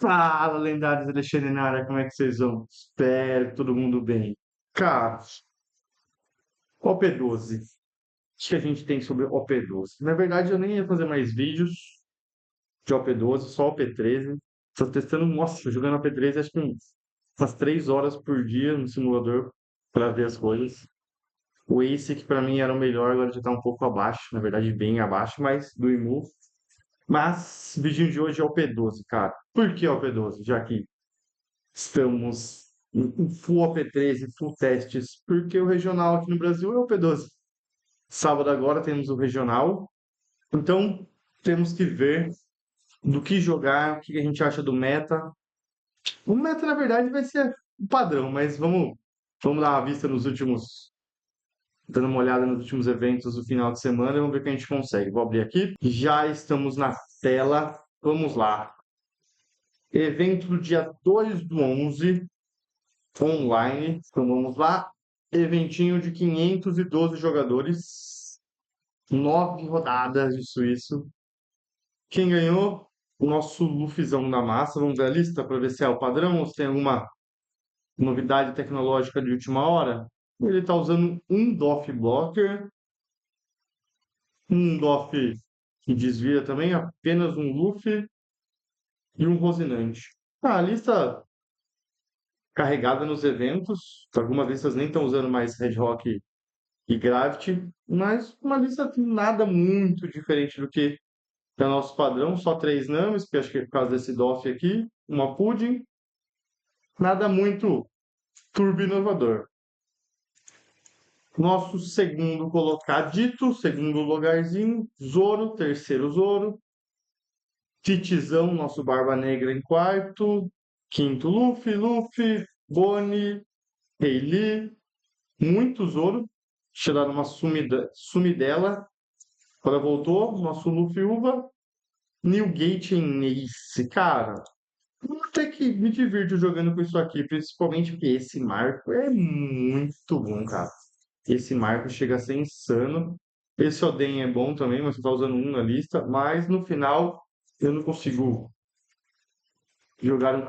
Fala, lendários Alexandre Nara, como é que vocês vão? Espero que todo mundo bem. Cara, OP12. O que a gente tem sobre OP12? Na verdade, eu nem ia fazer mais vídeos de OP12, só OP13. Tô testando, nossa, jogando OP13 acho que umas 3 horas por dia no simulador para ver as coisas. O Ace, que para mim era o melhor, agora já tá um pouco abaixo, na verdade, bem abaixo, mas do Imu. Mas o vídeo de hoje é OP12, cara. Por que OP12? Já que estamos em full OP13, full testes, porque o regional aqui no Brasil é o P12. Sábado agora temos o regional, então temos que ver do que jogar, o que a gente acha do meta. O meta, na verdade, vai ser o padrão, mas vamos dar uma vista nos últimos, dando uma olhada nos últimos eventos do final de semana e vamos ver o que a gente consegue. Vou abrir aqui. Já estamos na tela. Vamos lá. Evento do dia 2 do 11 online. Então vamos lá. Eventinho de 512 jogadores, 9 rodadas de suíço. Quem ganhou? O nosso Lufizão da massa. Vamos ver a lista para ver se é o padrão ou se tem alguma novidade tecnológica de última hora. Ele está usando um DOF Blocker, um DOF que desvia também, apenas um Luffy e um Rosinante. A lista carregada nos eventos. Algumas listas nem estão usando mais Red Rock e Gravity, mas uma lista nada muito diferente do que é o nosso padrão, só 3 Names, que acho que é por causa desse DOF aqui, uma Pudding, nada muito turbo inovador. Nosso segundo colocadito, segundo lugarzinho, Zoro, terceiro Zoro, Titizão, nosso Barba Negra em quarto, quinto Luffy, Bonnie, Rayleigh, muito Zoro, tiraram uma sumidela. Agora voltou, nosso Luffy Uva, Newgate em Ace. Cara, eu até que me divirto jogando com isso aqui, principalmente porque esse marco é muito bom, cara. Esse marco chega a ser insano. Esse Oden é bom também, mas você tá usando um na lista, mas no final eu não consigo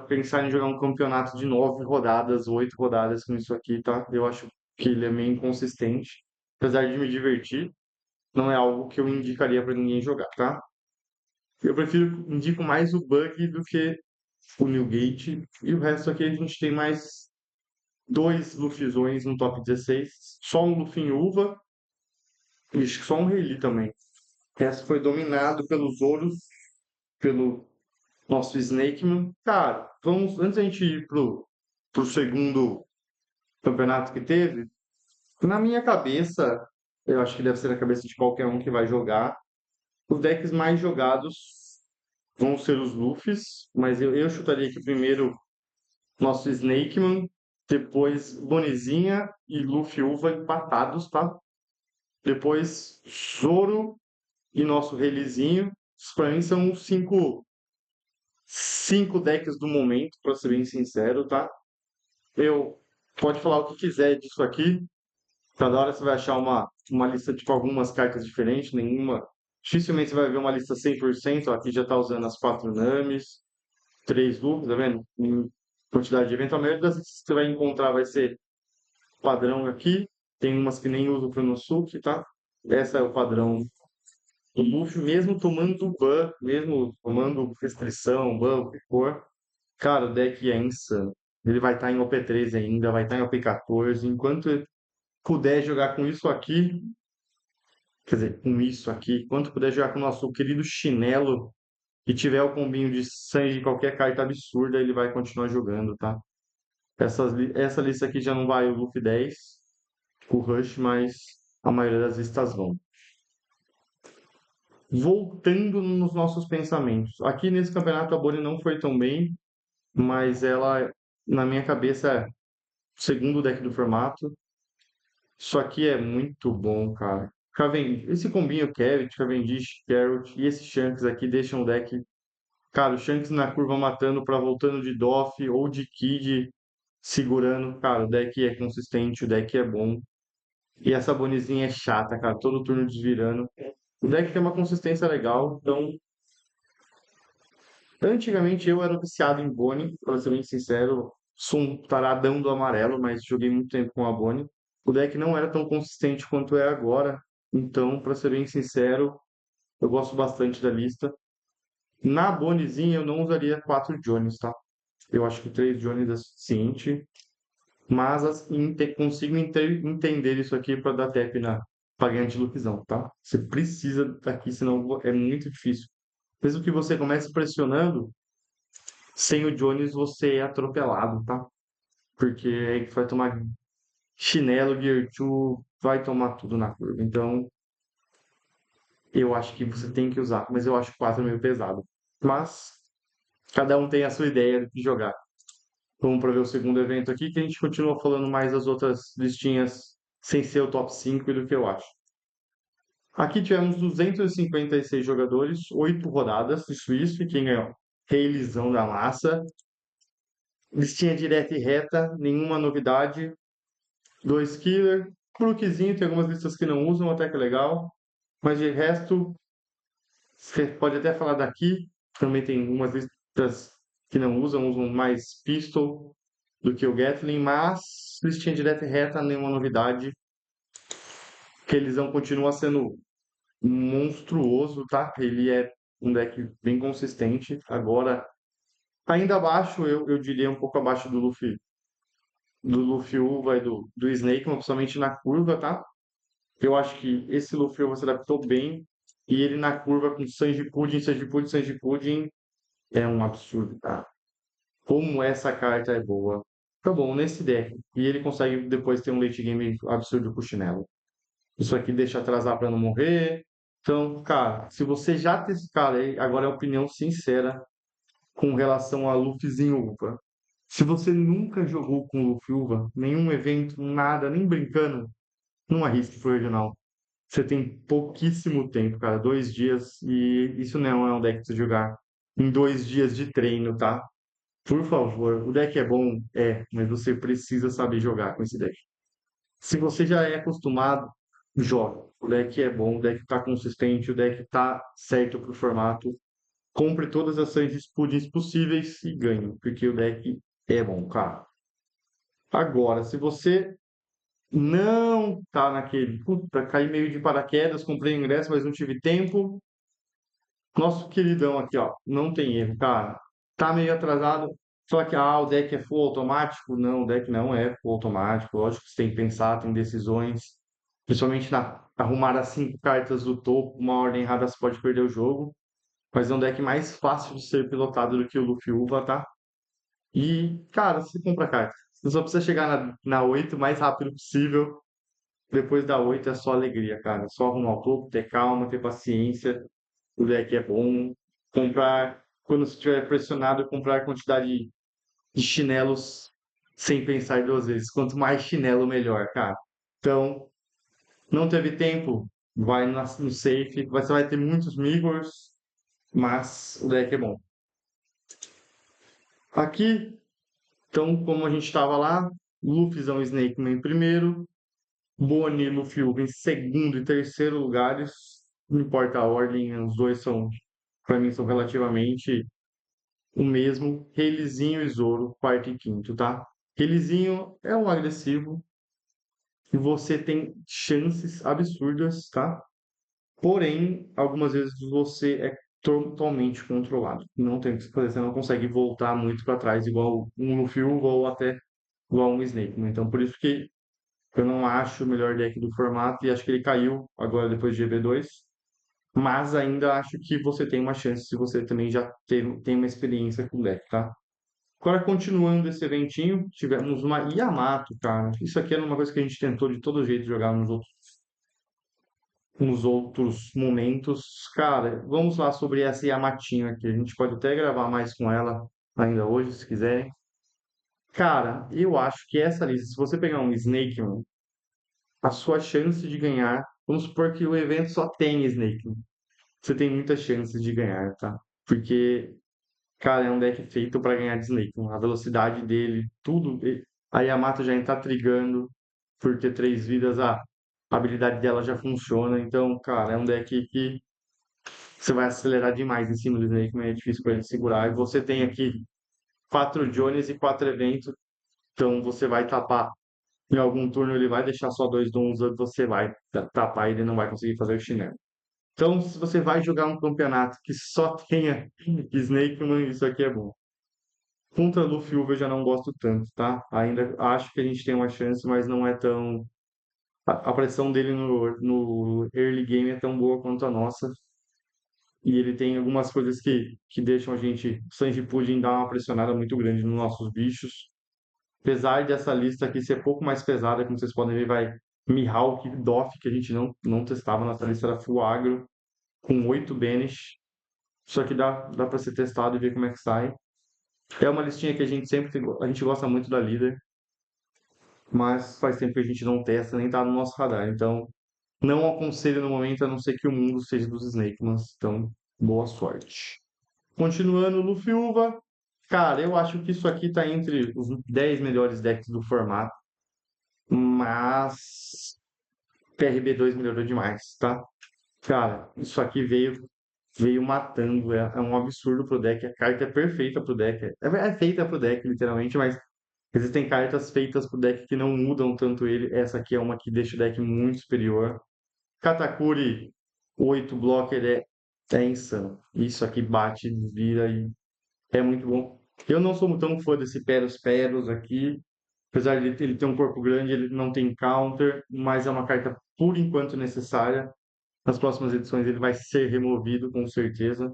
pensar em jogar um campeonato de 9 rodadas, 8 rodadas com isso aqui, tá? Eu acho que ele é meio inconsistente. Apesar de me divertir, não é algo que eu indicaria para ninguém jogar, tá? Eu indico mais o Bug do que o Newgate. E o resto aqui a gente tem mais dois Luffyzões no top 16. Só um Luffy Uva e acho que só um Rayleigh também. O resto foi dominado pelos Zoros, pelo nosso Snakeman. Cara, antes da gente ir pro segundo campeonato que teve, na minha cabeça, eu acho que deve ser na cabeça de qualquer um que vai jogar, os decks mais jogados vão ser os Luffys, mas eu chutaria que primeiro nosso Snakeman, depois Bonizinha e Luffy Uva empatados, tá? Depois Zoro e nosso Rayleighzinho. Isso pra mim são os cinco decks do momento, pra ser bem sincero, tá? Eu pode falar o que quiser disso aqui. Cada hora você vai achar uma lista de algumas cartas diferentes, nenhuma. Dificilmente você vai ver uma lista 100%. Ó, aqui já tá usando as 4 Names, 3 Loops, tá vendo? Em quantidade de evento. A maioria das listas que você vai encontrar vai ser padrão aqui. Tem umas que nem usam o Chronosuke, tá? Essa é o padrão do Luffy, mesmo tomando ban, mesmo tomando restrição, ban, o que for. Cara, o deck é insano. Ele vai estar em OP13 ainda, vai estar em OP14. Enquanto ele puder jogar com isso aqui, quer dizer, com isso aqui, enquanto puder jogar com o nosso querido chinelo e tiver o combinho de sangue de qualquer carta absurda, ele vai continuar jogando, tá? Essa lista aqui já não vai o Luffy 10, o Rush, mas a maioria das listas vão. Voltando nos nossos pensamentos. Aqui nesse campeonato a Bonnie não foi tão bem, mas ela, na minha cabeça, é o segundo deck do formato. Isso aqui é muito bom, cara. Esse combinho Cavendish, Carrot e esse Shanks aqui deixam o deck. Cara, o Shanks na curva matando pra voltando de Doff ou de Kid segurando. Cara, o deck é consistente, o deck é bom. E essa Bonizinha é chata, cara. Todo turno desvirando. O deck tem uma consistência legal, então Antigamente eu era viciado em Bonnie, pra ser bem sincero, sou um taradão do amarelo, mas joguei muito tempo com a Bonnie. O deck não era tão consistente quanto é agora, então, pra ser bem sincero, eu gosto bastante da lista. Na Bonniezinha eu não usaria 4 Jones, tá? Eu acho que 3 Jones é suficiente, mas consigo entender isso aqui para dar tap na pra ganhar de Lukezão, tá? Você precisa daqui, senão é muito difícil. Mesmo que você comece pressionando, sem o Jones você é atropelado, tá? Porque aí vai tomar chinelo, Gear 2, vai tomar tudo na curva. Então, eu acho que você tem que usar, mas eu acho 4 meio pesado. Mas, cada um tem a sua ideia de jogar. Vamos para ver o segundo evento aqui, que a gente continua falando mais das outras listinhas sem ser o top 5 e do que eu acho. Aqui tivemos 256 jogadores, 8 rodadas de Swift, quem ganhou? Reilizão da massa. Listinha direta e reta, nenhuma novidade. 2 killer. Brookzinho, tem algumas listas que não usam, até que é legal. Mas de resto, você pode até falar daqui. Também tem algumas listas que não usam, usam mais pistol do que o Gatling, mas listinha direta e reta, nenhuma novidade. Reilizão continua sendo monstruoso, tá? Ele é um deck bem consistente. Agora, ainda abaixo, eu diria um pouco abaixo do Luffy Uva e do Snake, principalmente na curva, tá? Eu acho que esse Luffy Uva se adaptou bem. E ele na curva com Sanji Pudding, Sanji Pudding, Sanji Pudding é um absurdo, tá? Como essa carta é boa. Tá bom, nesse deck. E ele consegue depois ter um late game absurdo com o chinelo. Isso aqui deixa atrasar para não morrer. Então, cara, se você já tem esse cara aí, agora é opinião sincera com relação a Luffyzinho Uva. Se você nunca jogou com Luffy Uva, nenhum evento, nada, nem brincando, não arrisque pro regional. Você tem pouquíssimo tempo, cara, 2 dias, e isso não é um deck pra você jogar em 2 dias de treino, tá? Por favor, o deck é bom, mas você precisa saber jogar com esse deck. Se você já é acostumado, joga. O deck é bom, o deck tá consistente, o deck tá certo pro formato. Compre todas as chances puddings possíveis e ganhe, porque o deck é bom, cara. Agora, se você não tá naquele, puta, caí meio de paraquedas, comprei ingresso, mas não tive tempo. Nosso queridão aqui, ó, não tem erro, cara. Tá meio atrasado. Só que, o deck é full automático? Não, o deck não é full automático. Lógico que você tem que pensar, tem decisões. Principalmente na arrumar as 5 cartas do topo, uma ordem errada, você pode perder o jogo. Mas é um deck mais fácil de ser pilotado do que o Luffy Uva, tá? E, cara, você compra carta. Você só precisa chegar na 8 o mais rápido possível. Depois da 8 é só alegria, cara. Só arrumar o topo, ter calma, ter paciência. O deck é bom. Comprar, quando você estiver pressionado, comprar a quantidade de chinelos sem pensar 2 vezes. Quanto mais chinelo, melhor, cara. Então, não teve tempo, vai no safe. Você vai ter muitos mirrors, mas o deck é bom. Aqui, então, como a gente estava lá, Luffyzão e Snakeman em primeiro, Bonnie e Luffy em segundo e terceiro lugares. Não importa a ordem, os dois são, para mim, são relativamente o mesmo. Reilizinho e Zoro, quarto e quinto, tá? Reilizinho é um agressivo e você tem chances absurdas, tá? Porém, algumas vezes você é totalmente controlado. Não tem o que fazer, você não consegue voltar muito para trás, igual um Luffy ou até igual um Snake. Então, por isso que eu não acho o melhor deck do formato e acho que ele caiu agora depois de GB2. Mas ainda acho que você tem uma chance se você também já tem uma experiência com o deck, tá? Agora, continuando esse eventinho, tivemos uma Yamato, cara. Isso aqui era uma coisa que a gente tentou de todo jeito jogar nos outros momentos. Cara, vamos lá sobre essa Yamatinha aqui. A gente pode até gravar mais com ela ainda hoje, se quiserem. Cara, eu acho que essa lista, se você pegar um Snake, mano, a sua chance de ganhar, vamos supor que o evento só tem Snake, você tem muitas chances de ganhar, tá? Porque, cara, é um deck feito para ganhar de Snake. A velocidade dele, tudo. A Yamato já está trigando por ter 3 vidas, a habilidade dela já funciona. Então, cara, é um deck que você vai acelerar demais em cima do Snake, mas é difícil para ele segurar. E você tem aqui 4 Jones e 4 eventos, então você vai tapar. Em algum turno ele vai deixar só 2 dons, você vai tapar e ele não vai conseguir fazer o chinelo. Então, se você vai jogar um campeonato que só tenha Snake, mano, isso aqui é bom. Contra Luffy Uva eu já não gosto tanto, tá? Ainda acho que a gente tem uma chance, mas não é tão. A pressão dele no early game é tão boa quanto a nossa. E ele tem algumas coisas que deixam a gente. O Sanji Pudding dar uma pressionada muito grande nos nossos bichos. Apesar dessa lista aqui ser pouco mais pesada, como vocês podem ver, vai Mihawk, Doff, que a gente não testava. Nossa lista era full agro, com 8 banish. Isso aqui dá para ser testado e ver como é que sai. É uma listinha que a gente sempre a gente gosta muito da líder, mas faz tempo que a gente não testa, nem tá no nosso radar. Então, não aconselho no momento, a não ser que o mundo seja dos Snakemans. Então, boa sorte. Continuando, Luffy-Uva. Cara, eu acho que isso aqui tá entre os 10 melhores decks do formato, mas PRB2 melhorou demais, tá? Cara, isso aqui veio matando, é um absurdo pro deck. A carta é perfeita pro deck. É feita pro deck, literalmente, mas existem cartas feitas pro deck que não mudam tanto ele. Essa aqui é uma que deixa o deck muito superior. Katakuri 8 blocker é insano. Isso aqui bate, vira e é muito bom. Eu não sou tão fã desse Peros Peros aqui. Apesar de ele ter um corpo grande, ele não tem counter, mas é uma carta por enquanto necessária. Nas próximas edições ele vai ser removido com certeza.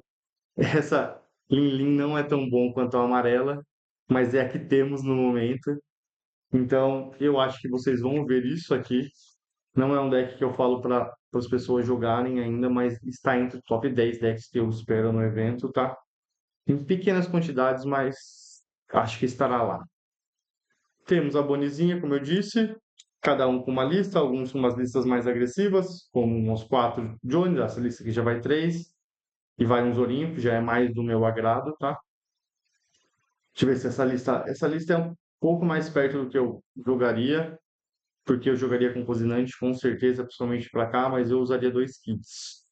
Essa Lin Lin não é tão bom quanto a amarela, mas é a que temos no momento. Então eu acho que vocês vão ver isso aqui. Não é um deck que eu falo para as pessoas jogarem ainda, mas está entre o top 10 decks que eu espero no evento, tá? Em pequenas quantidades, mas acho que estará lá. Temos a Bonizinha, como eu disse, cada um com uma lista, alguns com umas listas mais agressivas, como uns 4 Jones, essa lista aqui já vai 3, e vai um Zorinho, que já é mais do meu agrado, tá? Deixa eu ver se essa lista é um pouco mais perto do que eu jogaria, porque eu jogaria com Cozinante, com certeza, principalmente para cá, mas eu usaria 2 kits.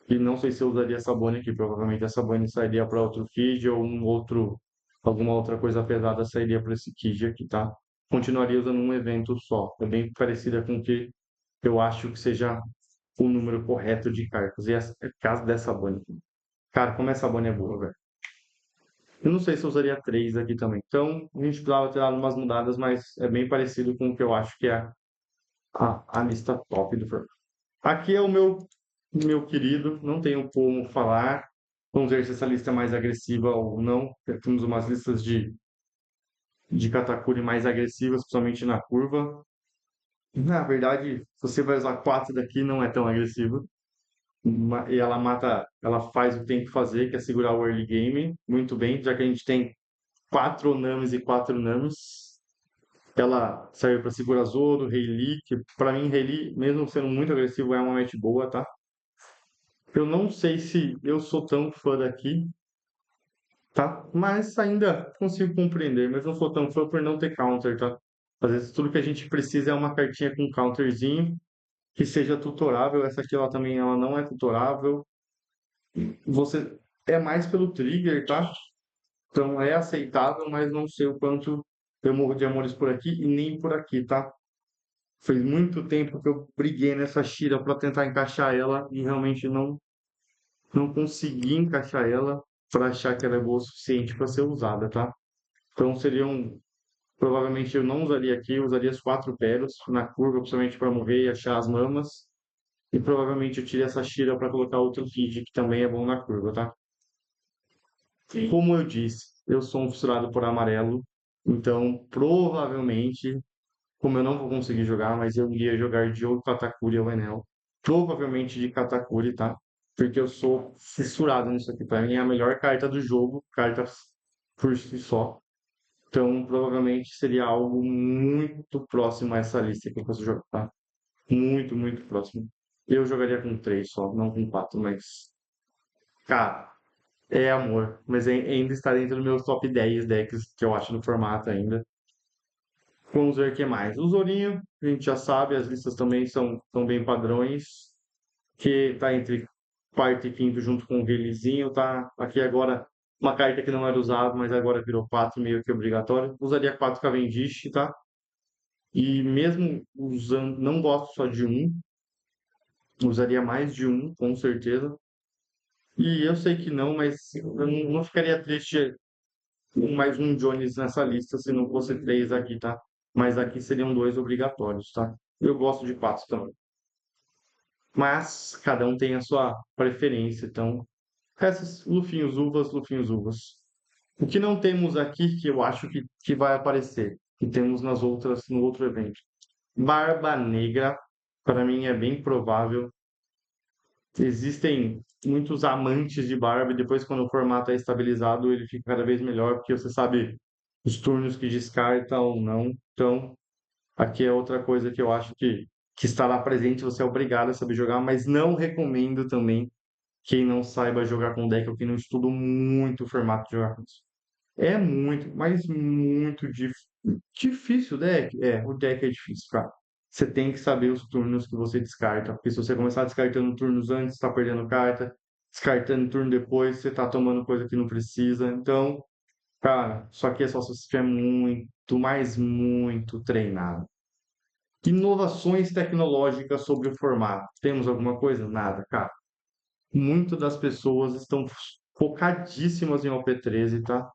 E não sei se eu usaria essa Bonnie aqui, provavelmente essa Bonnie sairia para outro kit ou alguma outra coisa pesada sairia para esse kit aqui, tá? Continuaria usando um evento só. É bem parecida com o que eu acho que seja o número correto de cartas. E essa, é o caso dessa Bonnie. Cara, como essa Bonnie é boa, velho. Eu não sei se eu usaria 3 aqui também. Então, a gente precisava ter dado umas mudadas, mas é bem parecido com o que eu acho que é a lista top do formato. Aqui é o meu querido, não tenho como falar. Vamos ver se essa lista é mais agressiva ou não. Temos umas listas de Katakuri mais agressivas, principalmente na curva. Na verdade, se você vai usar 4 daqui, não é tão agressiva. E ela mata, ela faz o que tem que fazer, que é segurar o early game. Muito bem, já que a gente tem 4 Namis e 4 Namis. Ela serve para segurar Zoro, Rayleigh, que para mim, Rayleigh, mesmo sendo muito agressivo, é uma match boa, tá? Eu não sei se eu sou tão fã daqui, tá? Mas ainda consigo compreender, mas não sou tão fã por não ter counter, tá? Às vezes tudo que a gente precisa é uma cartinha com counterzinho que seja tutorável. Essa aqui ela também ela não é tutorável. Você é mais pelo trigger, tá? Então é aceitável, mas não sei o quanto eu morro de amores por aqui e nem por aqui, tá? Faz muito tempo que eu briguei nessa Shira para tentar encaixar ela e realmente não consegui encaixar ela para achar que ela é boa o suficiente para ser usada, tá? Então seriam. Provavelmente eu não usaria aqui, eu usaria as 4 Peros na curva, principalmente para mover e achar as mamas. E provavelmente eu tirei essa Shira para colocar outro feed, que também é bom na curva, tá? Como eu disse, eu sou um fissurado por amarelo, então provavelmente, como eu não vou conseguir jogar, mas eu iria jogar de ou Katakuri ou Enel. Provavelmente de Katakuri, tá? Porque eu sou fissurado nisso aqui. Pra mim é a melhor carta do jogo, carta por si só. Então provavelmente seria algo muito próximo a essa lista que eu posso jogar, tá? Muito, muito próximo. Eu jogaria com 3 só, não com 4, mas. Cara, é amor. Mas ainda está dentro do meu top 10 decks que eu acho no formato ainda. Vamos ver o que mais. O Zorinho, a gente já sabe, as listas também são bem padrões, que está entre quarto e quinto junto com o releasinho, tá? Aqui agora uma carta que não era usada, mas agora virou 4 meio que obrigatório. Usaria 4 Cavendish, tá? E mesmo usando, não gosto só de um, usaria mais de um, com certeza. E eu sei que não, mas eu não ficaria triste com mais um Jones nessa lista se não fosse três aqui, tá? Mas aqui seriam dois obrigatórios, tá? Eu gosto de quatro também. Mas cada um tem a sua preferência, então. Essas lufinhos uvas, lufinhos uvas. O que não temos aqui, que eu acho que vai aparecer, que temos nas outras, no outro evento. Barba Negra, para mim é bem provável. Existem muitos amantes de Barba, e depois quando o formato é estabilizado, ele fica cada vez melhor, porque você sabe os turnos que descarta ou não. Então, aqui é outra coisa que eu acho que estará presente, você é obrigado a saber jogar, mas não recomendo também quem não saiba jogar com deck ou quem não estuda muito o formato de jogar com isso. É muito, mas muito difícil o deck. É, o deck é difícil, cara. Você tem que saber os turnos que você descarta, porque se você começar descartando turnos antes, você tá perdendo carta, descartando turno depois, você tá tomando coisa que não precisa. Então, cara, só que é só se você estiver muito, mas muito treinado. Inovações tecnológicas sobre o formato. Temos alguma coisa? Nada, cara. Muitas das pessoas estão focadíssimas em OP13, tá?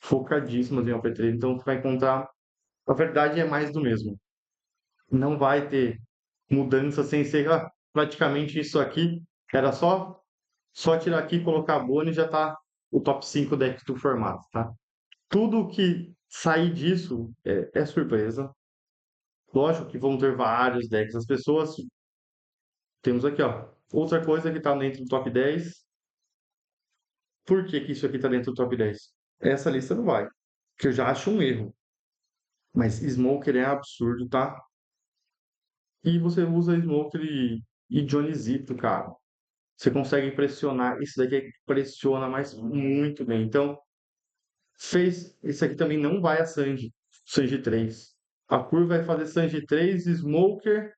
Focadíssimas em OP13. Então, você vai encontrar. A verdade é mais do mesmo. Não vai ter mudança sem ser praticamente isso aqui. Era só tirar aqui, colocar bônus e já tá o top 5 deck do formato, tá? Tudo que sair disso é surpresa. Lógico que vão ter vários decks. As pessoas. Temos aqui, ó. Outra coisa que está dentro do top 10. Por que que isso aqui está dentro do top 10? Essa lista não vai. Que eu já acho um erro. Mas Smoker é absurdo, tá? E você usa Smoker e Johnnyzito, cara. Você consegue pressionar. Isso daqui pressiona, mas muito bem. Então, fez. Esse aqui também não vai a Sanji. Sanji 3. A curva vai fazer Sanji 3, Smoker.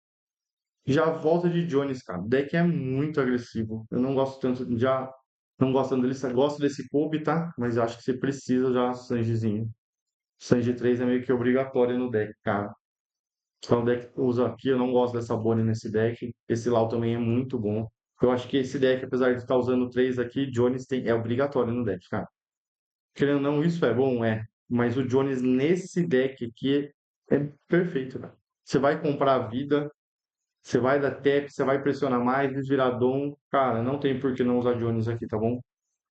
Já volta de Jones, cara. O deck é muito agressivo. Eu não gosto tanto. Já não gosto tanto dele. Gosto desse Kobe, tá? Mas eu acho que você precisa já Sanjizinho. Sanji 3 é meio que obrigatório no deck, cara. Então, o deck que eu uso aqui, eu não gosto dessa Bonnie nesse deck. Esse Lau também é muito bom. Eu acho que esse deck, apesar de estar usando três aqui, Jones é obrigatório no deck, cara. Querendo ou não, isso é bom, é. Mas o Jones nesse deck aqui é perfeito, cara. Você vai comprar a vida, você vai dar tap, você vai pressionar mais, desvirar dom. Cara, não tem por que não usar Jones aqui, tá bom?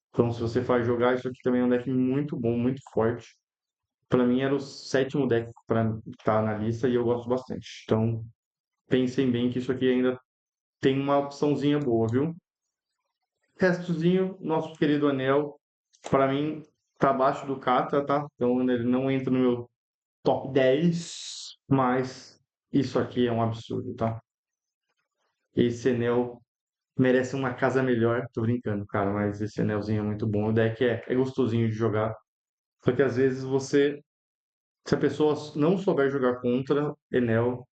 Então, se você for jogar, isso aqui também é um deck muito bom, muito forte. Para mim, era o sétimo deck para estar na lista e eu gosto bastante. Então, pensem bem que isso aqui ainda tem uma opçãozinha boa, viu? Restozinho, nosso querido anel, para mim, tá abaixo do Kata, tá? Então, ele não entra no meu top 10, mas isso aqui é um absurdo, tá? Esse anel merece uma casa melhor. Tô brincando, cara, mas esse anelzinho é muito bom. O deck é gostosinho de jogar. Só que às vezes você, se a pessoa não souber jogar contra Enel,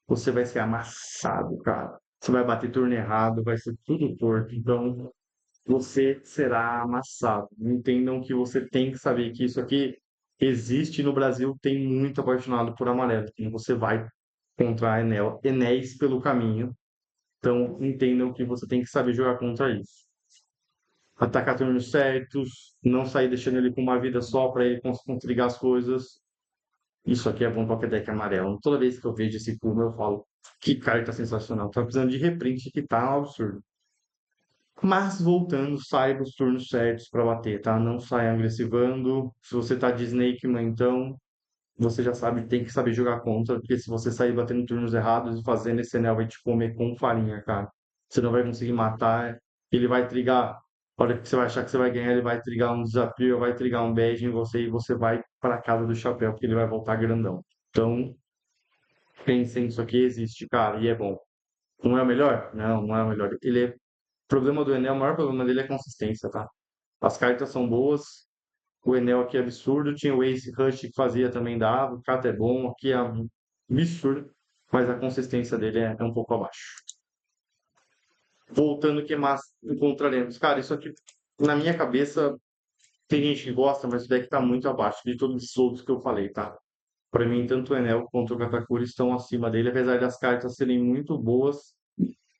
você vai ser amassado, cara. Você vai bater turno errado, vai ser tudo torto. Então, você será amassado. Entendam que você tem que saber que isso aqui existe no Brasil, tem muito apaixonado por amarelo. Então, você vai encontrar Enel, Enéis pelo caminho. Então, entendam que você tem que saber jogar contra isso. Atacar turnos certos, não sair deixando ele com uma vida só para ele conseguir ligar as coisas. Isso aqui é bom para deck amarelo. Toda vez que eu vejo esse turno, eu falo, que carta sensacional. Tá precisando de reprint que tá um absurdo. Mas voltando, saiba os turnos certos para bater, tá? Não saia agressivando. Se você tá de Snake Man, então, você já sabe, tem que saber jogar contra, porque se você sair batendo turnos errados e fazendo esse anel, vai te comer com farinha, cara. Você não vai conseguir matar, ele vai trigar. A hora que você vai achar que você vai ganhar, ele vai trigar um desafio, vai trigar um badge em você e você vai para casa do chapéu, porque ele vai voltar grandão. Então, pensem, isso aqui existe, cara, e é bom. Não é o melhor? Não, não é o melhor. O problema do Enel, o maior problema dele é a consistência, tá? As cartas são boas, o Enel aqui é absurdo, tinha o Ace Rush que fazia também dava, o Kata é bom, aqui é absurdo, mas a consistência dele é um pouco abaixo. voltando, o que mais encontraremos? Cara, isso aqui, na minha cabeça, tem gente que gosta, mas o deck tá muito abaixo de todos os outros que eu falei, tá? Para mim, tanto o Enel quanto o Katakuri estão acima dele, apesar das cartas serem muito boas,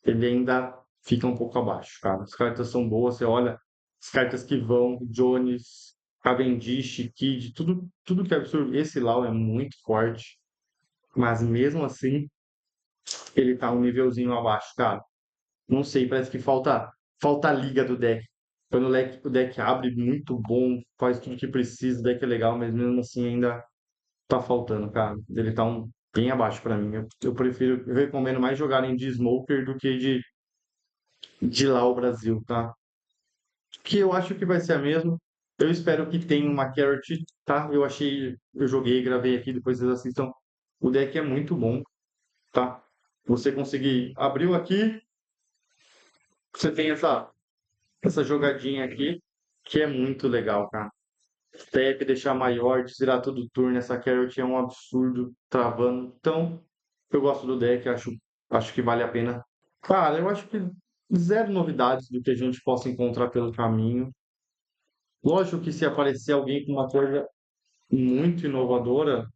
ele ainda fica um pouco abaixo, cara. As cartas são boas, você olha, as cartas que vão, Jones, Cavendish, Kid, tudo que é absurdo. Esse Lau é muito forte, mas mesmo assim, ele tá um nívelzinho abaixo, cara. Não sei, parece que falta a liga do deck. Quando o deck abre muito bom, faz tudo que precisa, o deck é legal, mas mesmo assim ainda tá faltando, cara. Ele tá bem abaixo pra mim. Eu recomendo mais jogarem de Smoker do que de Lau Brasil, tá? Que eu acho que vai ser a mesma. Eu espero que tenha uma Carrot, tá? Eu joguei, gravei aqui, depois vocês assistam. O deck é muito bom, tá? Você conseguir, abriu aqui, você tem essa jogadinha aqui, que é muito legal, cara. Step, deixar maior, tirar todo turno, essa Carrot é um absurdo, travando. Então, eu gosto do deck, acho que vale a pena. Cara, eu acho que zero novidades do que a gente possa encontrar pelo caminho. Lógico que se aparecer alguém com uma coisa muito inovadora,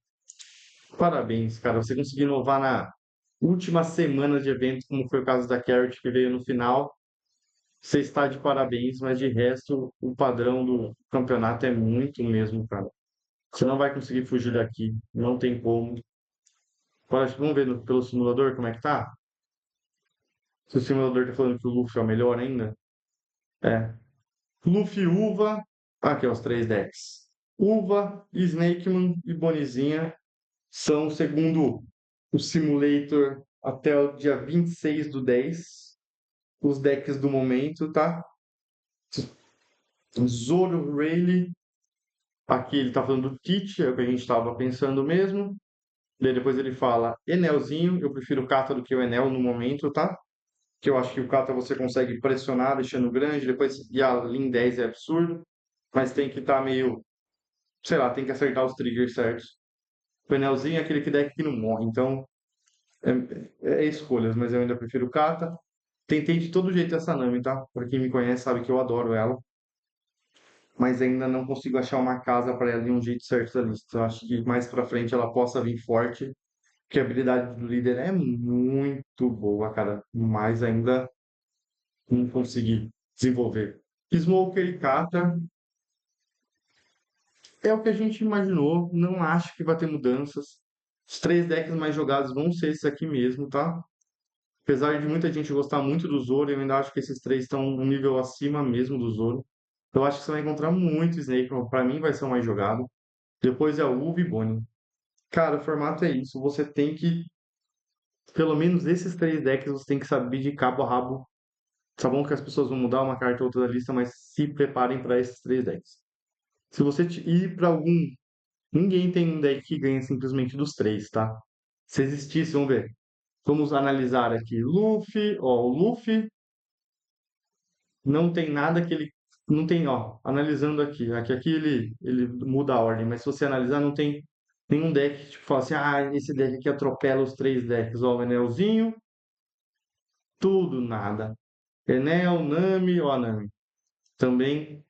parabéns, cara. Você conseguiu inovar na última semana de evento, como foi o caso da Carrot que veio no final. Você está de parabéns, mas de resto, o padrão do campeonato é muito o mesmo, cara. Você não vai conseguir fugir daqui, não tem como. Agora, vamos ver pelo simulador como é que tá? Se o simulador tá falando que o Luffy é o melhor ainda. É. Luffy, Uva. Aqui, ó, os três decks. Uva, Snakeman e Bonizinha são, segundo o Simulator, até o dia 26/10, os decks do momento, tá? Zoro, Rayleigh. Aqui ele tá falando do Teach, é o que a gente tava pensando mesmo. Daí depois ele fala Enelzinho. Eu prefiro o Kata do que o Enel no momento, tá? Que eu acho que o Kata você consegue pressionar deixando grande, depois e a Lin 10 é absurdo, mas tem que estar meio, sei lá, tem que acertar os triggers certos. O Enelzinho é aquele que deck que não morre, então é escolhas, mas eu ainda prefiro o Kata. Tentei de todo jeito essa Nami, tá? Pra quem me conhece sabe que eu adoro ela, mas ainda não consigo achar uma casa para ela de um jeito certo da lista. Eu acho que mais pra frente ela possa vir forte, porque a habilidade do líder é muito boa, cara, mas ainda não consegui desenvolver. Smoker e Kata é o que a gente imaginou, não acho que vai ter mudanças. Os três decks mais jogados vão ser esses aqui mesmo, tá? Apesar de muita gente gostar muito do Zoro, eu ainda acho que esses três estão um nível acima mesmo do Zoro. Eu acho que você vai encontrar muito Snake, pra mim vai ser o mais jogado. Depois é o Uvi e Bonnie. Cara, o formato é isso, você tem que, pelo menos esses três decks, você tem que saber de cabo a rabo. Tá bom que as pessoas vão mudar uma carta ou outra da lista, mas se preparem para esses três decks. Se você ir para algum. Ninguém tem um deck que ganha simplesmente dos três, tá? Se existisse, vamos ver. Vamos analisar aqui. Luffy, ó, o Luffy não tem nada que ele. Não tem, ó, analisando aqui ele muda a ordem, mas se você analisar, não tem nenhum deck que tipo, fala assim, esse deck aqui atropela os três decks. Ó, o Enelzinho, tudo, nada. Enel, Nami, ó, a Nami. Também.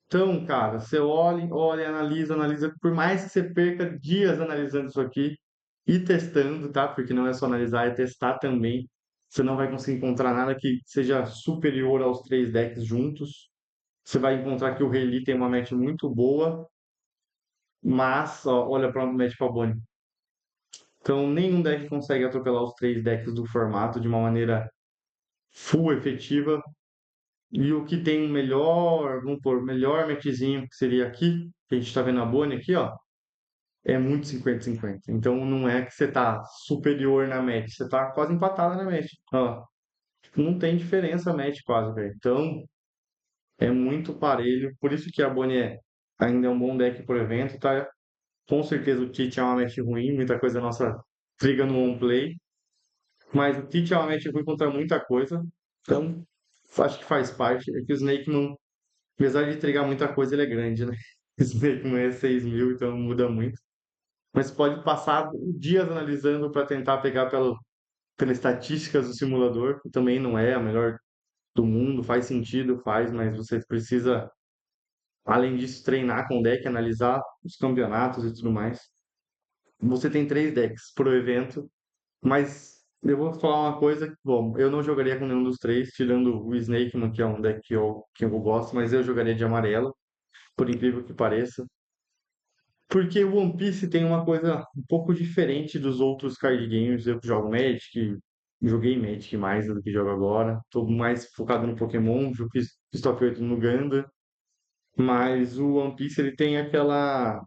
Então, cara, você olha, analisa. Por mais que você perca dias analisando isso aqui e testando, tá? Porque não é só analisar, é testar também. Você não vai conseguir encontrar nada que seja superior aos três decks juntos. Você vai encontrar que o Rei Lee tem uma match muito boa, mas, ó, olha para o match para Bonnie. Então, nenhum deck consegue atropelar os três decks do formato de uma maneira full efetiva. E o que tem um melhor, vamos pôr, melhor matchzinho, que seria aqui, que a gente está vendo a Bonnie aqui, ó, é muito 50-50. Então não é que você tá superior na match, você tá quase empatada na match. Ó, não tem diferença a match quase, velho. Então é muito parelho. Por isso que a Bonnie ainda é um bom deck pro evento, tá? Com certeza o Tite é uma match ruim, muita coisa nossa triga no on play. Mas o Tite é uma match ruim contra muita coisa. Então acho que faz parte. É que o Snake não. Apesar de entregar muita coisa, ele é grande, né? Snake não é 6.000, então não muda muito. Mas pode passar dias analisando para tentar pegar pelas estatísticas do simulador, que também não é a melhor do mundo, faz sentido, faz, mas você precisa, além disso, treinar com o deck, analisar os campeonatos e tudo mais. Você tem três decks pro evento, mas eu vou falar uma coisa, bom, eu não jogaria com nenhum dos três, tirando o Snakeman, que é um deck que eu gosto, mas eu jogaria de amarela, por incrível que pareça. Porque o One Piece tem uma coisa um pouco diferente dos outros card games. Eu que jogo Magic, joguei Magic mais do que jogo agora. Tô mais focado no Pokémon, fiz top 8 no Ganda. Mas o One Piece ele tem aquela.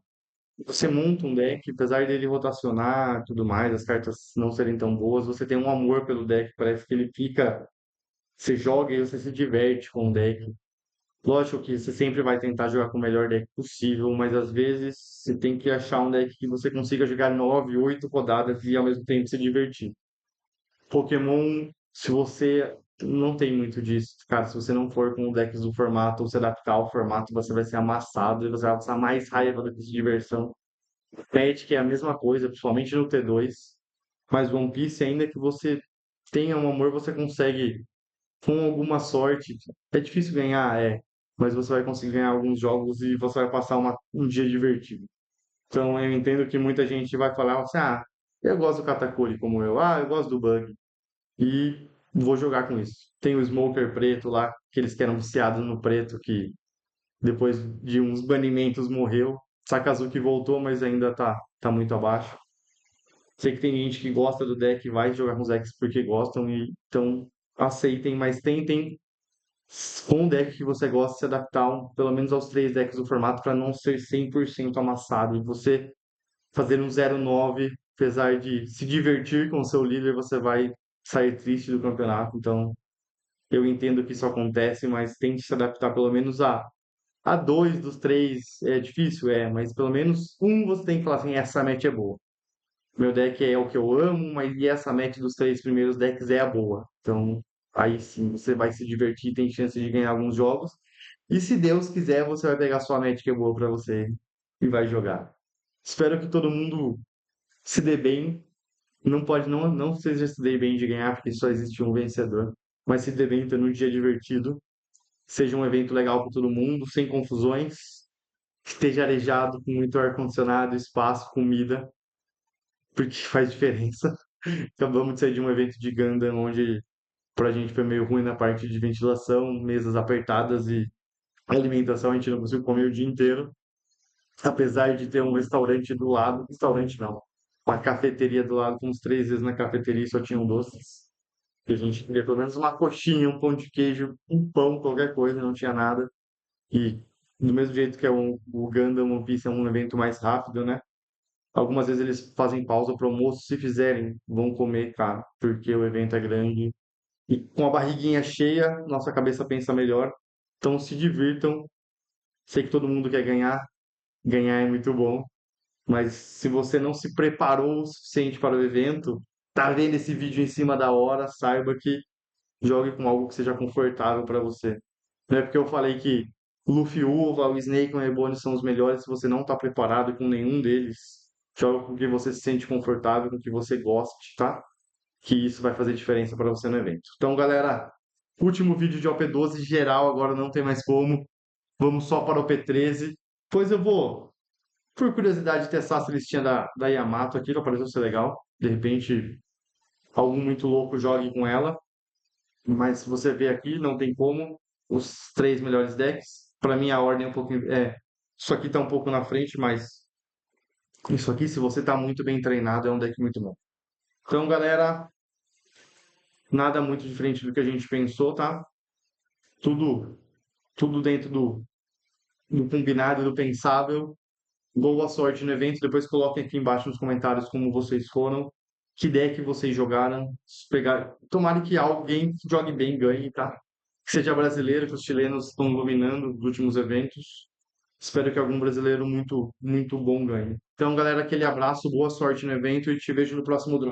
Você monta um deck, apesar dele rotacionar e tudo mais, as cartas não serem tão boas, você tem um amor pelo deck, parece que ele fica. Você joga e você se diverte com o deck. Lógico que você sempre vai tentar jogar com o melhor deck possível, mas às vezes você tem que achar um deck que você consiga jogar 9, 8 rodadas e ao mesmo tempo se divertir. Pokémon, se você não tem muito disso, cara, se você não for com decks do formato ou se adaptar ao formato, você vai ser amassado e você vai passar mais raiva do que de diversão. Magic é a mesma coisa, principalmente no T2, mas One Piece, ainda que você tenha um amor, você consegue com alguma sorte. É difícil ganhar, mas você vai conseguir ganhar alguns jogos e você vai passar um dia divertido. Então eu entendo que muita gente vai falar assim, eu gosto do Katakuri como eu gosto do Bug e vou jogar com isso. Tem o Smoker preto lá, aqueles que eram viciados no preto, que depois de uns banimentos morreu. Sakazuki voltou, mas ainda tá muito abaixo. Sei que tem gente que gosta do deck e vai jogar com os decks porque gostam, e então aceitem, mas tentem com o deck que você gosta, se adaptar pelo menos aos três decks do formato para não ser 100% amassado. E você fazer um 0-9, apesar de se divertir com o seu líder, você vai sair triste do campeonato. Então, eu entendo que isso acontece, mas tente se adaptar pelo menos a dois dos três. É difícil, mas pelo menos um você tem que falar assim: essa match é boa. Meu deck é o que eu amo, mas e essa match dos três primeiros decks é a boa. Então, aí sim, você vai se divertir, tem chance de ganhar alguns jogos. E se Deus quiser, você vai pegar sua match que é boa pra você e vai jogar. Espero que todo mundo se dê bem. Não seja se dê bem de ganhar, porque só existe um vencedor. Mas se dê bem tendo um dia divertido. Seja um evento legal para todo mundo, sem confusões. Esteja arejado, com muito ar-condicionado, espaço, comida, porque faz diferença. Acabamos de sair de um evento de Gundam onde pra gente foi meio ruim na parte de ventilação, mesas apertadas e alimentação, a gente não conseguiu comer o dia inteiro. Apesar de ter um restaurante do lado, restaurante não, uma cafeteria do lado, com uns 3 vezes na cafeteria e só tinham doces. E a gente queria pelo menos uma coxinha, um pão de queijo, um pão, qualquer coisa, não tinha nada. E do mesmo jeito que o Gundam One Piece é um evento mais rápido, né? Algumas vezes eles fazem pausa para almoço, se fizerem, vão comer, cara, porque o evento é grande. E com a barriguinha cheia, nossa cabeça pensa melhor. Então se divirtam. Sei que todo mundo quer ganhar, ganhar é muito bom, mas se você não se preparou o suficiente para o evento, tá vendo esse vídeo em cima da hora, saiba que jogue com algo que seja confortável para você. Não é porque eu falei que o Luffy Uva, o Snake e o Ebony são os melhores, se você não está preparado com nenhum deles, joga com o que você se sente confortável, com o que você goste, tá? Que isso vai fazer diferença para você no evento. Então, galera, último vídeo de OP12 geral, agora não tem mais como. Vamos só para o P13. Pois eu vou, por curiosidade, testar essa listinha da Yamato aqui, que pareceu ser legal. De repente, algum muito louco jogue com ela. Mas se você vê aqui, não tem como. Os três melhores decks. Para mim, a ordem é um pouquinho. Isso aqui tá um pouco na frente, mas isso aqui, se você tá muito bem treinado, é um deck muito bom. Então, galera, nada muito diferente do que a gente pensou, tá? Tudo, tudo dentro do combinado, do pensável. Boa sorte no evento. Depois coloquem aqui embaixo nos comentários como vocês foram, que deck vocês jogaram. Tomara que alguém que jogue bem ganhe, tá? Que seja brasileiro, que os chilenos estão dominando os últimos eventos. Espero que algum brasileiro muito, muito bom ganhe. Então, galera, aquele abraço, boa sorte no evento e te vejo no próximo draw.